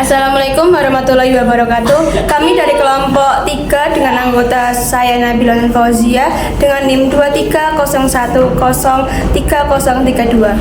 Assalamualaikum warahmatullahi wabarakatuh. Kami dari kelompok 3 dengan anggota saya Nabila Fauzia dengan NIM 2301030032.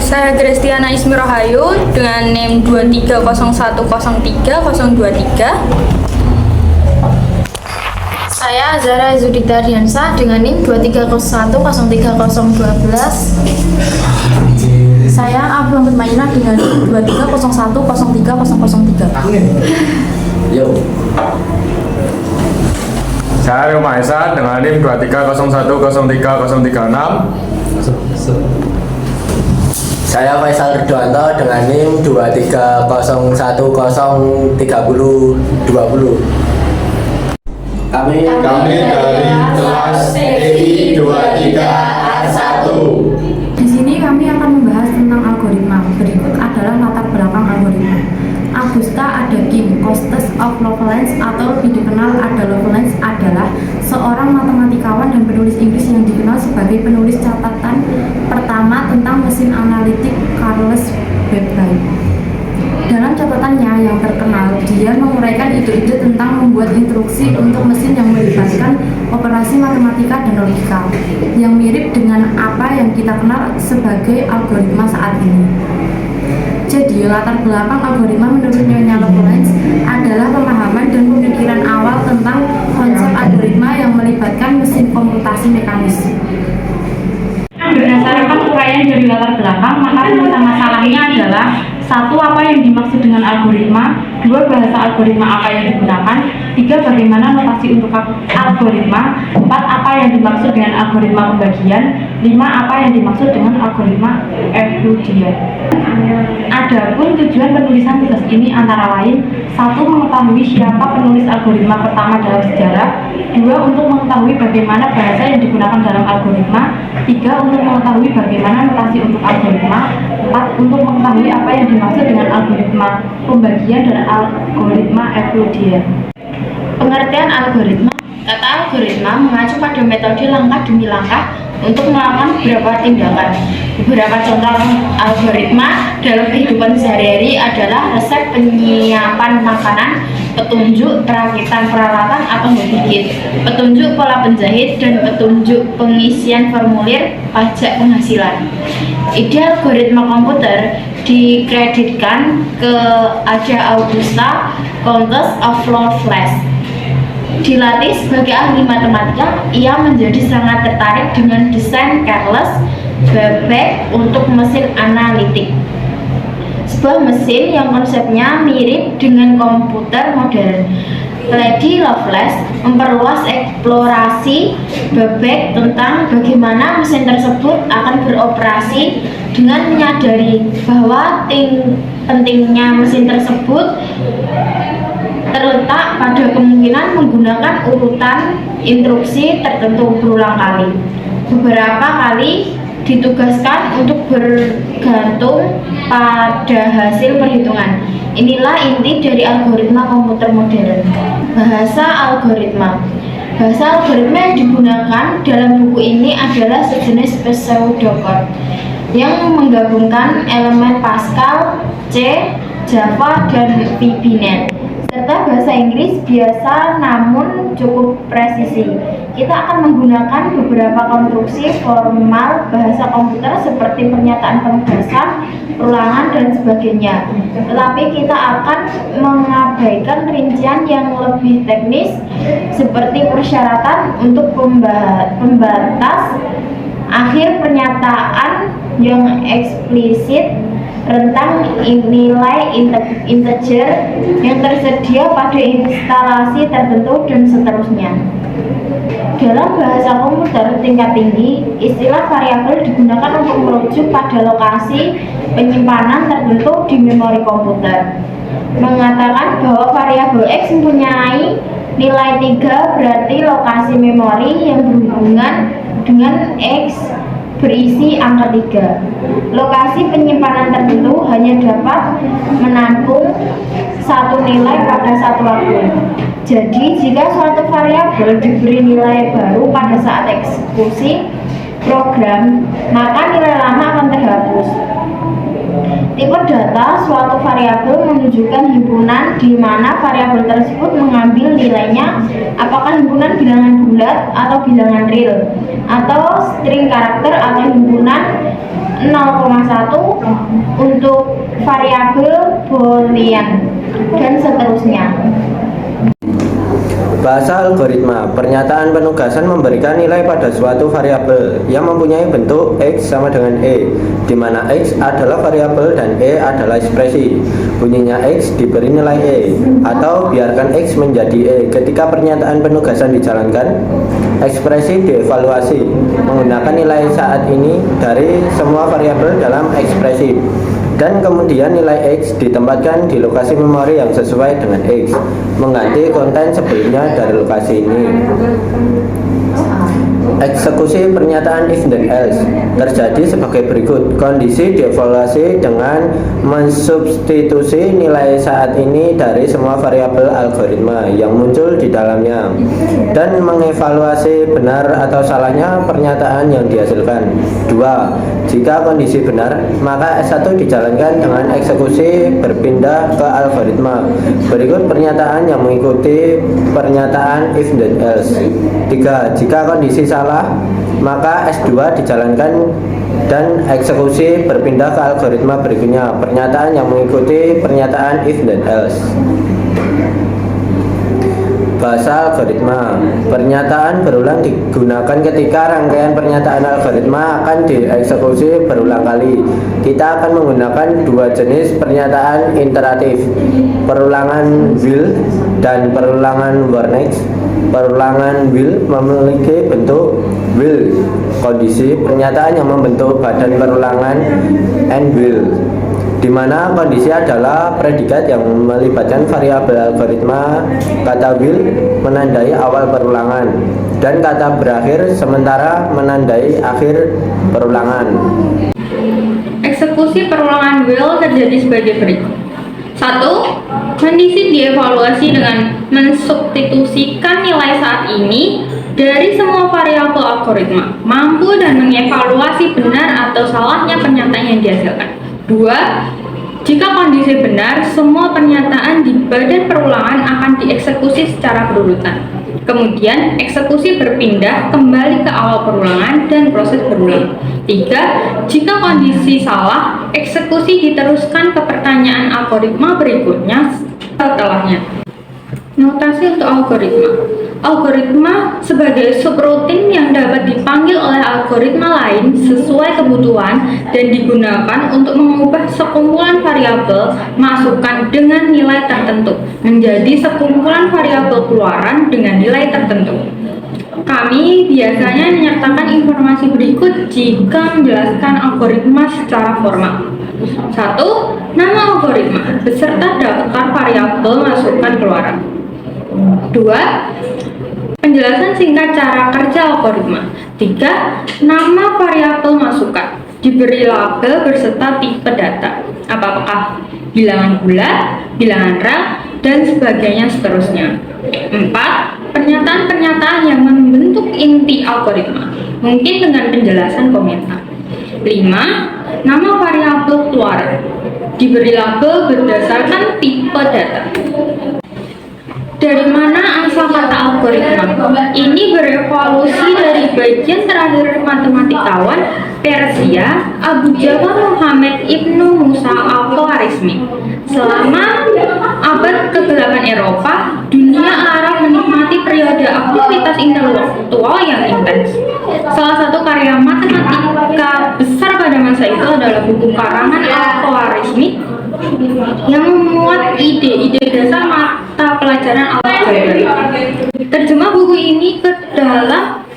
Saya Kristiana Ismi Rahayu dengan NIM 2301030023. Saya Zara Zudita Diansa dengan NIM 2301030012. Saya Abu Ahmad Maina dengan 2301030003. Yo. Saya Rio Maesa dengan NIM 2301030036. Saya Faisal Ridwanto dengan NIM 2301030020. Kami dari kelas TI 23R1. Di sini kami akan membahas tentang algoritma. Berikut adalah latar belakang algoritma. Augusta Adakin, Costes of Lovelace atau lebih dikenal Ada Lovelace adalah seorang matematikawan dan penulis Inggris yang dikenal sebagai penulis catatan pertama tentang mesin analitik Charles Babbage. Dalam catatannya yang terkenal, dia menguraikan ide-ide tentang membuat instruksi untuk mesin yang melibatkan operasi matematika dan logika, yang mirip dengan apa yang kita kenal sebagai algoritma saat ini. Jadi, latar belakang algoritma menurut Nyonya Lovelace adalah pemahaman dan pemikiran awal tentang konsep algoritma yang melibatkan mesin komputasi mekanis. Berdasarkan uraian dari latar belakang, maka rujukan masalahnya adalah: 1. Apa yang dimaksud dengan algoritma? 2. Bahasa algoritma apa yang digunakan? 3. Bagaimana notasi untuk algoritma? 4. Apa yang dimaksud dengan algoritma pembagian? 5. Apa yang dimaksud dengan algoritma Euclidean? Adapun tujuan penulisan tugas ini antara lain: 1. Mengetahui siapa penulis algoritma pertama dalam sejarah. 2. Untuk mengetahui bagaimana bahasa yang digunakan dalam algoritma. 3. Untuk mengetahui bagaimana notasi untuk algoritma. 4. Untuk mengetahui apa yang dimaksud dengan algoritma pembagian dan algoritma Euclidean. Pengertian algoritma. Kata algoritma mengacu pada metode langkah demi langkah untuk melakukan beberapa tindakan. Beberapa contoh algoritma dalam kehidupan sehari-hari adalah resep penyiapan makanan, petunjuk perakitan peralatan atau membuat, petunjuk pola penjahit, dan petunjuk pengisian formulir pajak penghasilan. Ide algoritma komputer dikreditkan ke Ada Augusta, Countess of Lovelace. Dilatih sebagai ahli matematika, ia menjadi sangat tertarik dengan desain Charles Babbage untuk mesin analitik, sebuah mesin yang konsepnya mirip dengan komputer modern. Lady Lovelace memperluas eksplorasi Babbage tentang bagaimana mesin tersebut akan beroperasi dengan menyadari bahwa pentingnya mesin tersebut terletak pada kemungkinan menggunakan urutan instruksi tertentu berulang kali. Beberapa kali ditugaskan untuk bergantung pada hasil perhitungan. Inilah inti dari algoritma komputer modern. Bahasa algoritma. Bahasa algoritma yang digunakan dalam buku ini adalah sejenis pseudocode yang menggabungkan elemen Pascal, C, Java, dan VBNet, serta bahasa Inggris biasa namun cukup presisi. Kita akan menggunakan beberapa konstruksi formal bahasa komputer seperti pernyataan penugasan, ulangan, dan sebagainya. Tetapi kita akan mengabaikan rincian yang lebih teknis seperti persyaratan untuk pembatas akhir pernyataan yang eksplisit, rentang nilai integer yang tersedia pada instalasi tertentu, dan seterusnya. Dalam bahasa komputer tingkat tinggi, istilah variabel digunakan untuk merujuk pada lokasi penyimpanan tertentu di memori komputer. Mengatakan bahwa variabel X mempunyai nilai 3 berarti lokasi memori yang berhubungan dengan X berisi angka 3. Lokasi penyimpanan tertentu hanya dapat menampung satu nilai pada satu waktu. Jadi, jika suatu variabel diberi nilai baru pada saat eksekusi program, maka nilai lama akan terhapus. Tipe data suatu variabel menunjukkan himpunan di mana variabel tersebut mengambil nilainya apakah himpunan bilangan bulat atau bilangan real atau string karakter atau himpunan 0,1 untuk variabel boolean dan seterusnya. Bahasa algoritma, pernyataan penugasan memberikan nilai pada suatu variabel yang mempunyai bentuk X sama dengan E, di mana X adalah variabel dan E adalah ekspresi. Bunyinya X diberi nilai E, atau biarkan X menjadi E. Ketika pernyataan penugasan dijalankan, ekspresi dievaluasi menggunakan nilai saat ini dari semua variabel dalam ekspresi. Dan kemudian nilai X ditempatkan di lokasi memori yang sesuai dengan X, mengganti konten sebelumnya dari lokasi ini. Eksekusi pernyataan if dan else terjadi sebagai berikut. Kondisi dievaluasi dengan mensubstitusi nilai saat ini dari semua variabel algoritma yang muncul di dalamnya dan mengevaluasi benar atau salahnya pernyataan yang dihasilkan. 2. Jika kondisi benar, maka S1 dijalankan dengan eksekusi berpindah ke algoritma. Berikut pernyataan yang mengikuti pernyataan if dan else. 3. Jika kondisi salah, maka S2 dijalankan dan eksekusi berpindah ke algoritma berikutnya. Pernyataan yang mengikuti pernyataan if dan else. Bahasa algoritma, pernyataan berulang digunakan ketika rangkaian pernyataan algoritma akan dieksekusi berulang kali. Kita akan menggunakan dua jenis pernyataan iteratif, perulangan while dan perulangan Warnecke. Perulangan while memiliki bentuk while, kondisi pernyataan yang membentuk badan perulangan, and while, di mana kondisi adalah predikat yang melibatkan variabel algoritma. Kata will menandai awal perulangan dan kata berakhir sementara menandai akhir perulangan. Eksekusi perulangan will terjadi sebagai berikut. 1. Kondisi dievaluasi dengan mensubstitusikan nilai saat ini dari semua variabel algoritma, mampu dan mengevaluasi benar atau salahnya pernyataan yang dihasilkan. 2. Jika kondisi benar, semua pernyataan di badan perulangan akan dieksekusi secara berurutan. Kemudian, eksekusi berpindah kembali ke awal perulangan dan proses berulang. 3. Jika kondisi salah, eksekusi diteruskan ke pertanyaan algoritma berikutnya setelahnya. Notasi untuk algoritma. Algoritma sebagai subrutin yang dapat dipanggil oleh algoritma lain sesuai kebutuhan dan digunakan untuk mengubah sekumpulan variabel masukan dengan nilai tertentu menjadi sekumpulan variabel keluaran dengan nilai tertentu. Kami biasanya menyertakan informasi berikut jika menjelaskan algoritma secara formal. 1. Nama algoritma beserta daftar variabel masukan keluaran. 2. Penjelasan singkat cara kerja algoritma. 3. Nama variabel masukan, diberi label berserta tipe data, apakah bilangan bulat, bilangan real, dan sebagainya seterusnya. 4. Pernyataan-pernyataan yang membentuk inti algoritma, mungkin dengan penjelasan komentar. 5. Nama variabel keluaran, diberi label berdasarkan tipe data. Dari mana asal kata algoritma? Ini berevolusi dari bagian terakhir matematikawan Persia Abu Ja'far Muhammad Ibnu Musa al-Khwarizmi. Selama abad ke-8 Eropa, dunia Arab menikmati periode aktivitas intelektual yang intens. Salah satu karya matematika besar pada masa itu adalah buku karangan al-Khwarizmi yang memuat ide-ide dasar mata pelajaran aljabar. Terjemah buku ini ke dalam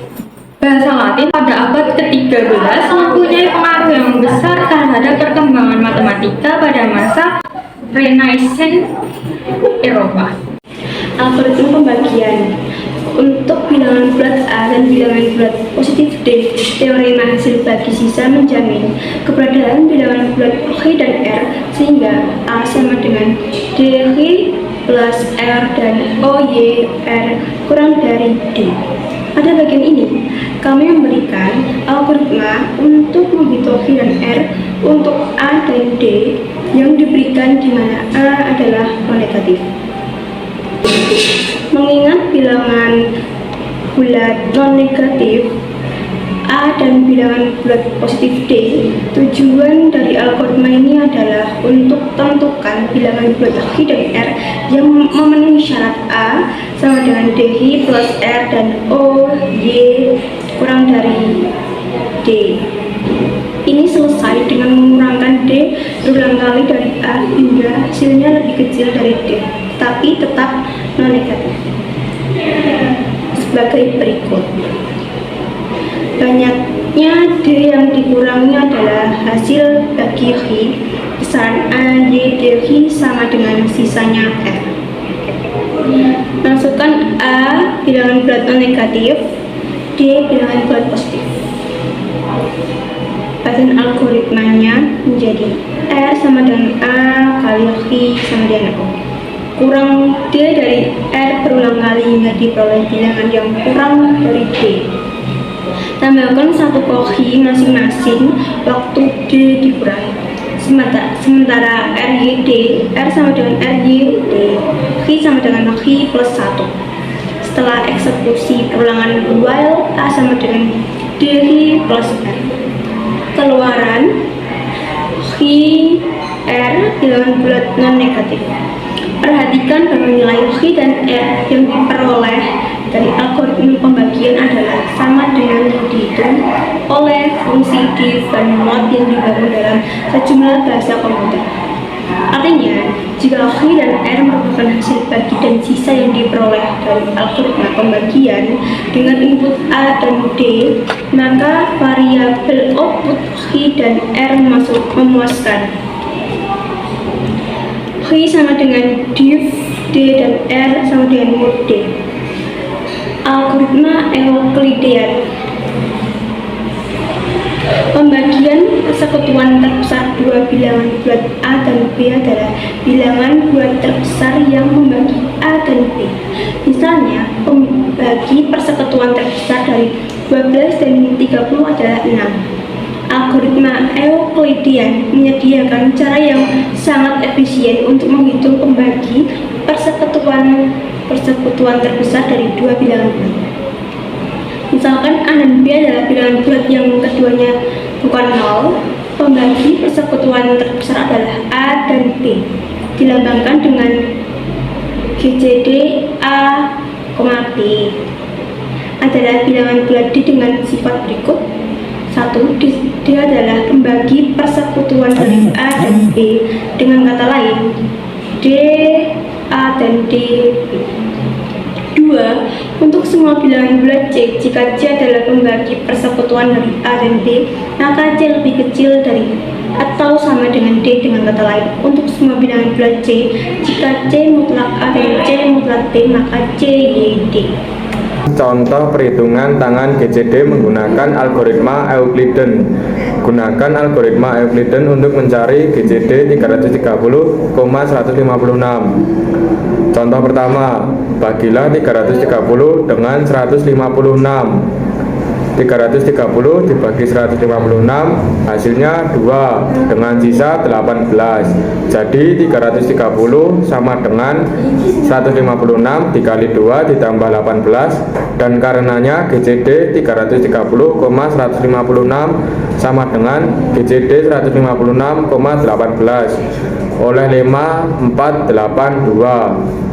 bahasa Latin pada abad ke-13 mempunyai pengaruh yang besar terhadap perkembangan matematika pada masa Renaissance Eropa. Algoritma pembagian untuk bilangan bulat A dan bilangan bulat positif D, teorema hasil bagi sisa menjamin keberadaan bilangan bulat OY dan R sehingga A sama dengan DY plus R dan OY R kurang dari D. Pada bagian ini, kami memberikan algoritma untuk membagi OY dan R untuk A dan D yang diberikan di mana A adalah non-negatif. Mengingat bilangan bulat non-negatif A dan bilangan bulat positif D, tujuan dari algoritma ini adalah untuk tentukan bilangan bulat Hi dan R yang memenuhi syarat A sama dengan DHI plus R dan O, Y kurang dari D. Ini selesai dengan mengurangkan D berulang kali dari A hingga hasilnya lebih kecil dari D, tapi tetap non-negatif. Sebagai berikut. Banyaknya D yang dikurangi adalah hasil bagi Hi. Besaran A, Y, D, Hi sama dengan sisanya R. Masukkan A bilangan bulat non-negatif, D bilangan bulat positif. Pattern algoritmanya menjadi R sama dengan A kali Hi sama dengan O. Kurang D dari R berulang kali hingga diperoleh bilangan yang kurang dari D. Tambahkan satu Hi masing-masing waktu D dikurangi. Sementara RYD, R sama dengan RYD, Hi sama dengan Hi plus 1. Setelah eksekusi perulangan while A sama dengan DHI plus R. Keluaran Hi R bilangan bulat non-negatif. Perhatikan bahwa nilai Hi dan R yang diperoleh dari algoritma pembagian adalah sama dengan yang dihitung oleh fungsi div dan mod yang dibangun dalam sejumlah bahasa komputer. Artinya, jika Hi dan R merupakan hasil bagi dan sisa yang diperoleh dari algoritma pembagian dengan input A dan D, maka variabel output Hi dan R memuaskan. Hi sama dengan div D dan R sama dengan mod D. Algoritma Euklidean. Pembagian persekutuan terbesar dua bilangan bulat A dan B adalah bilangan bulat terbesar yang membagi A dan B. Misalnya, pembagi persekutuan terbesar dari 12 dan 30 adalah 6. Algoritma Euklidean menyediakan cara yang sangat efisien untuk menghitung pembagi persekutuan terbesar dari dua bilangan bulat. Misalkan A dan B adalah bilangan bulat yang keduanya bukan 0, pembagi persekutuan terbesar adalah A dan B, dilambangkan dengan GCD A, B. Adalah bilangan bulat D dengan sifat berikut. 1. D adalah pembagi persekutuan dari A dan B. Dengan kata lain, D, A, dan D. 2. Untuk semua bilangan bulat C, jika C adalah pembagi persekutuan dari A dan B, maka C lebih kecil dari atau sama dengan D. Dengan kata lain, untuk semua bilangan bulat C, jika C mutlak A dan C mutlak B, maka C YD. Contoh perhitungan tangan GCD menggunakan algoritma Euclidean. Gunakan algoritma Euclidean untuk mencari GCD 330,156. Contoh pertama, bagilah 330 dengan 156. 330 dibagi 156 hasilnya 2 dengan sisa 18. Jadi 330 sama dengan 156 dikali 2 ditambah 18, dan karenanya GCD 330,156 sama dengan GCD 156,18 oleh 5482.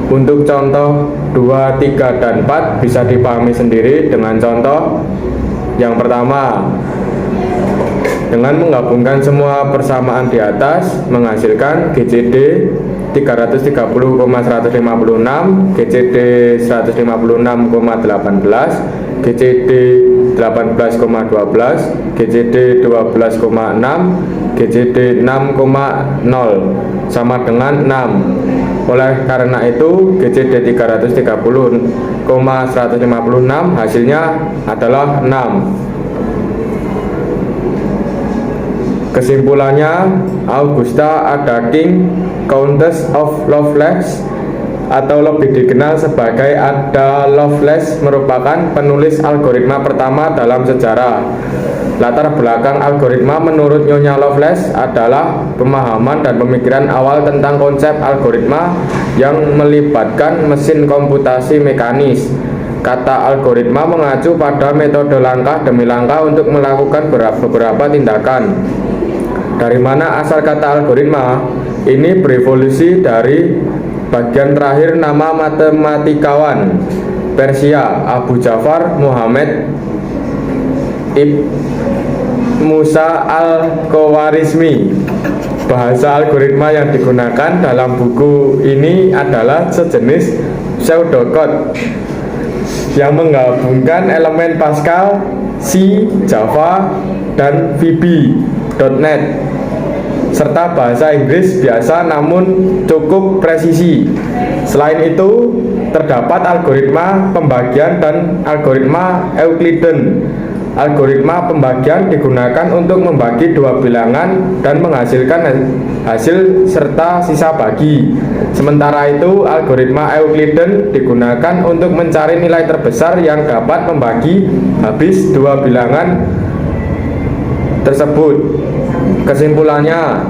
Untuk contoh 2, 3, dan 4 bisa dipahami sendiri dengan contoh yang pertama. Dengan menggabungkan semua persamaan di atas menghasilkan GCD 330,156, GCD 156,18, GCD 18,12, GCD 12,6, GCD 6,0 sama dengan 6. Oleh karena itu, GCD 330,156 hasilnya adalah 6. Kesimpulannya, Augusta Ada King, Countess of Lovelace, atau lebih dikenal sebagai Ada Lovelace merupakan penulis algoritma pertama dalam sejarah. Latar belakang algoritma menurut Nyonya Lovelace adalah pemahaman dan pemikiran awal tentang konsep algoritma yang melibatkan mesin komputasi mekanis. Kata algoritma mengacu pada metode langkah demi langkah untuk melakukan beberapa tindakan. Dari mana asal kata algoritma? Ini berevolusi dari bagian terakhir nama matematikawan Persia Abu Ja'far Muhammad Ibn Musa al-Khawarizmi. Bahasa algoritma yang digunakan dalam buku ini adalah sejenis pseudocode yang menggabungkan elemen Pascal, C, Java, dan VB.NET serta bahasa Inggris biasa namun cukup presisi. Selain itu, terdapat algoritma pembagian dan algoritma Euclidean. Algoritma pembagian digunakan untuk membagi dua bilangan dan menghasilkan hasil serta sisa bagi. Sementara itu, algoritma Euclidean digunakan untuk mencari nilai terbesar yang dapat membagi habis dua bilangan tersebut. Kesimpulannya,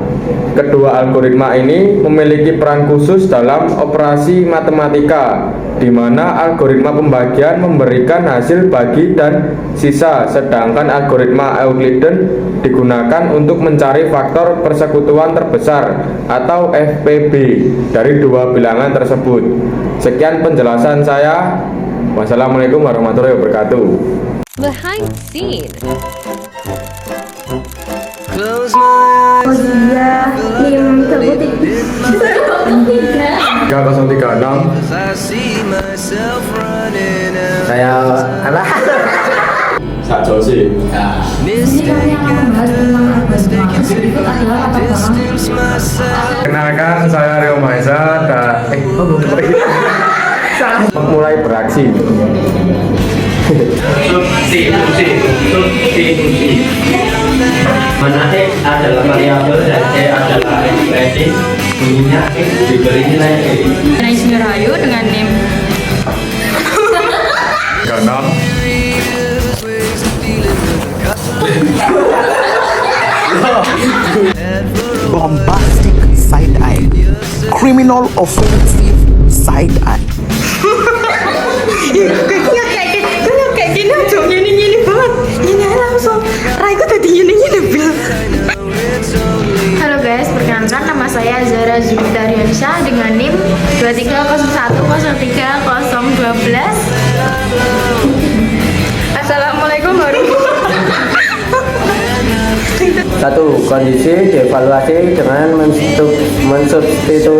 kedua algoritma ini memiliki peran khusus dalam operasi matematika, di mana algoritma pembagian memberikan hasil bagi dan sisa, sedangkan algoritma Euclidean digunakan untuk mencari faktor persekutuan terbesar atau FPB dari dua bilangan tersebut. Sekian penjelasan saya. Wassalamualaikum warahmatullahi wabarakatuh. Behind the scene. Iya, Nim terbutik. 3036. Saya alah. Sak Josi. Di sini kami akan membahas tentang algoritma. Berikut adalah latar belakang. Kenalkan, saya Rio Maisa dan mulai beraksi. Substitusi. Mana X adalah variabel dan C adalah ekspresi, bunyinya X diberi nilai X. Naismir Rahayu dengan NIM 36. Bombastic side eye, criminal offensive side eye. Kayak gini aja, gini banget. Ini langsung, Raiku tadi gini Bil. Halo guys, perkenalkan nama saya Zara Zulita Riansyah dengan NIM 2301030012. Assalamualaikum warahmatullahi wabarakatuh. 1. Kondisi dievaluasi dengan mensubstitusi